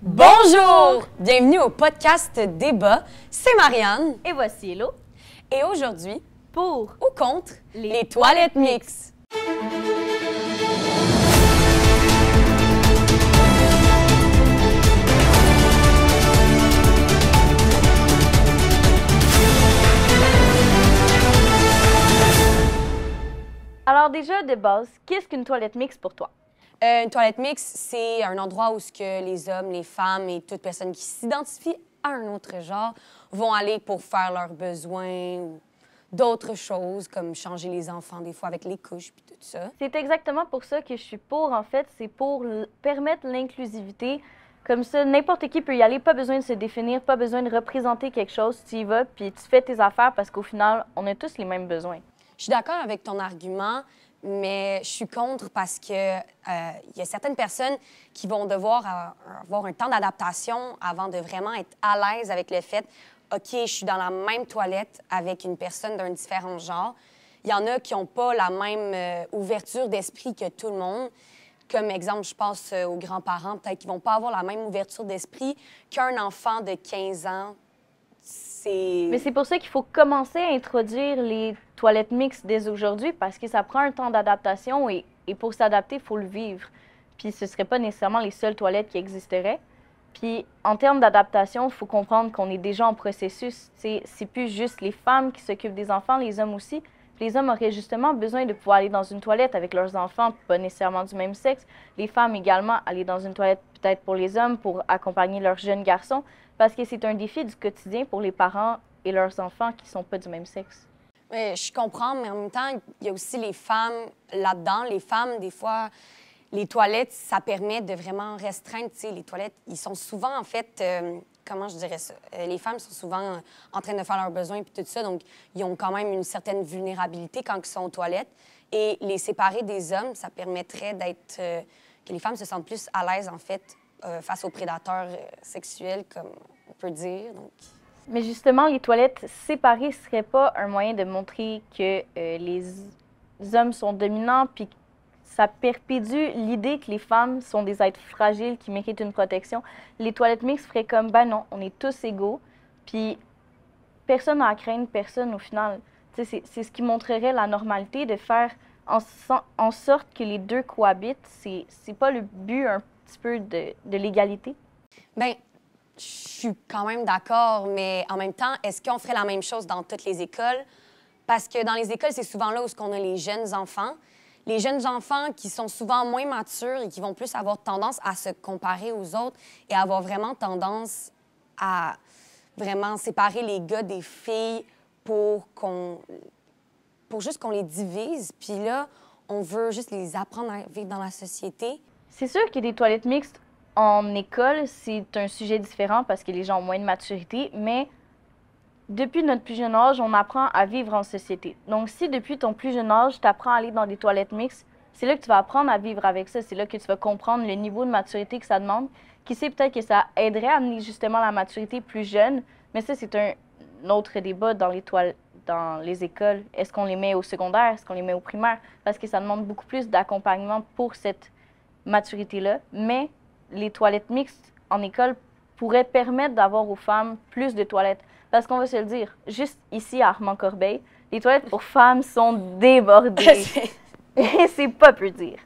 Bonjour! Bienvenue au podcast Débat. C'est Marianne. Et voici Hello. Et aujourd'hui, Pour ou contre les toilettes mixtes. Alors déjà, de base, qu'est-ce qu'une toilette mixte pour toi? Une toilette mixte, c'est un endroit où ce que les hommes, les femmes et toute personne qui s'identifie à un autre genre vont aller pour faire leurs besoins ou d'autres choses, comme changer les enfants des fois avec les couches puis tout ça. C'est exactement pour ça que je suis pour, en fait. C'est pour permettre l'inclusivité. Comme ça, n'importe qui peut y aller, pas besoin de se définir, pas besoin de représenter quelque chose. Tu y vas, puis tu fais tes affaires parce qu'au final, on a tous les mêmes besoins. Je suis d'accord avec ton argument, mais je suis contre parce que y a certaines personnes qui vont devoir avoir un temps d'adaptation avant de vraiment être à l'aise avec le fait, OK, je suis dans la même toilette avec une personne d'un différent genre. Il y en a qui n'ont pas la même ouverture d'esprit que tout le monde. Comme exemple, je pense aux grands-parents, peut-être qu'ils ne vont pas avoir la même ouverture d'esprit qu'un enfant de 15 ans. Mais c'est pour ça qu'il faut commencer à introduire les toilettes mixtes dès aujourd'hui parce que ça prend un temps d'adaptation et pour s'adapter, il faut le vivre. Puis ce ne seraient pas nécessairement les seules toilettes qui existeraient. Puis en termes d'adaptation, il faut comprendre qu'on est déjà en processus. C'est plus juste les femmes qui s'occupent des enfants, les hommes aussi. Puis les hommes auraient justement besoin de pouvoir aller dans une toilette avec leurs enfants, pas nécessairement du même sexe. Les femmes également aller dans une toilette peut-être pour les hommes, pour accompagner leurs jeunes garçons. Parce que c'est un défi du quotidien pour les parents et leurs enfants qui ne sont pas du même sexe. Oui, je comprends, mais en même temps, il y a aussi les femmes là-dedans. Les femmes, des fois, les toilettes, ça permet de vraiment restreindre. Tu sais, les toilettes, ils sont souvent, en fait, comment je dirais ça? Les femmes sont souvent en train de faire leurs besoins et tout ça, donc ils ont quand même une certaine vulnérabilité quand ils sont aux toilettes. Et les séparer des hommes, ça permettrait d'être... que les femmes se sentent plus à l'aise, en fait, face aux prédateurs sexuels, comme on peut dire. Donc... Mais justement, les toilettes séparées ne seraient pas un moyen de montrer que les hommes sont dominants, puis ça perpétue l'idée que les femmes sont des êtres fragiles qui méritent une protection. Les toilettes mixtes feraient comme, ben non, on est tous égaux, puis personne n'a à craindre personne au final. C'est ce qui montrerait la normalité de faire en sorte que les deux cohabitent. C'est pas le but un petit peu de l'égalité? Bien, je suis quand même d'accord, mais en même temps, est-ce qu'on ferait la même chose dans toutes les écoles? Parce que dans les écoles, c'est souvent là où on a les jeunes enfants. Les jeunes enfants qui sont souvent moins matures et qui vont plus avoir tendance à se comparer aux autres et avoir vraiment tendance à vraiment séparer les gars des filles pour juste qu'on les divise. Puis là, on veut juste les apprendre à vivre dans la société. C'est sûr que des toilettes mixtes en école, c'est un sujet différent parce que les gens ont moins de maturité, mais depuis notre plus jeune âge, on apprend à vivre en société. Donc, si depuis ton plus jeune âge, tu apprends à aller dans des toilettes mixtes, c'est là que tu vas apprendre à vivre avec ça. C'est là que tu vas comprendre le niveau de maturité que ça demande. Qui sait, peut-être que ça aiderait à amener justement la maturité plus jeune, mais ça, c'est un autre débat dans les écoles. Est-ce qu'on les met au secondaire? Est-ce qu'on les met au primaire? Parce que ça demande beaucoup plus d'accompagnement pour cette maturité-là. Mais les toilettes mixtes en école pourraient permettre d'avoir aux femmes plus de toilettes. Parce qu'on va se le dire, juste ici à Armand-Corbeil, les toilettes pour femmes sont débordées. Et c'est pas peu dire.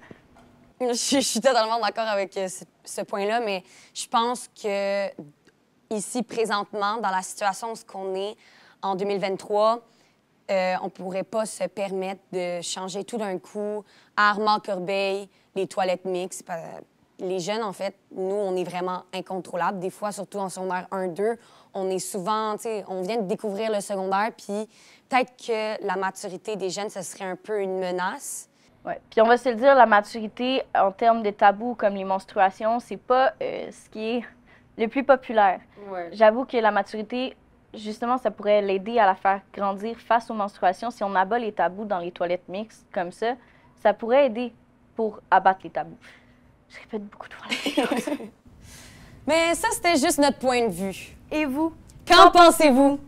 Je suis totalement d'accord avec ce point-là, mais je pense que ici, présentement, dans la situation où on est en 2023, on pourrait pas se permettre de changer tout d'un coup à Armand-Corbeil les toilettes mixtes. Les jeunes, en fait, nous, on est vraiment incontrôlables. Des fois, surtout en secondaire 1-2, on est souvent, tu sais, on vient de découvrir le secondaire, puis peut-être que la maturité des jeunes, ce serait un peu une menace. Oui, puis on va se le dire, la maturité, en termes de tabous comme les menstruations, c'est pas ce qui est le plus populaire. Ouais. J'avoue que la maturité, justement, ça pourrait l'aider à la faire grandir face aux menstruations. Si on abat les tabous dans les toilettes mixtes comme ça pourrait aider pour abattre les tabous. Je répète beaucoup de fois. Mais ça, c'était juste notre point de vue. Et vous? Qu'en pensez-vous?